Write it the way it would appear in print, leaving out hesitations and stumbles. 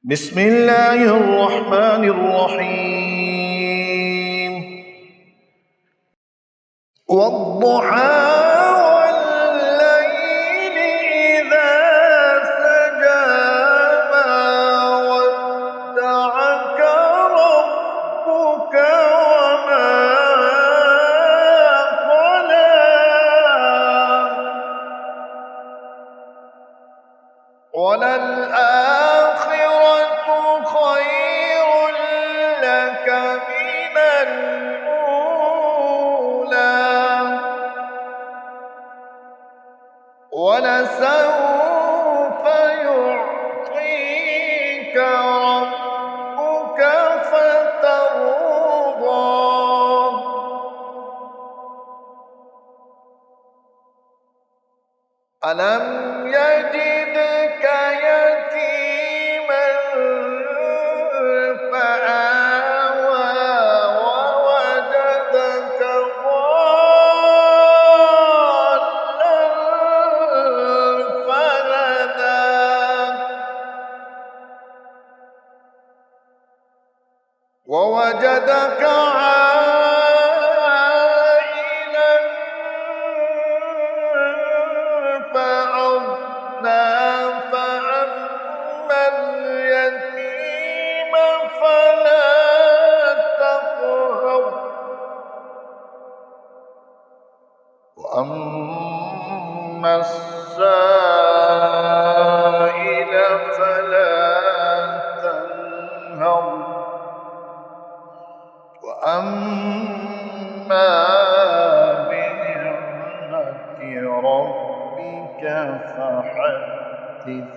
بسم الله الرحمن الرحيم والضحى والليل إذا سجى ما ودعك ربك وما قلى وللآخرة خير لك من الأولى ولسوف يعطيك ربك فترضى ألم يجدك يتيما فآوى ووجدك ضالا فهدى ووجدك عائلا فأغنى فأما اليتيم فلا تقهر وأما السائل فلا تنهر وأما بنعمة ربك فحدث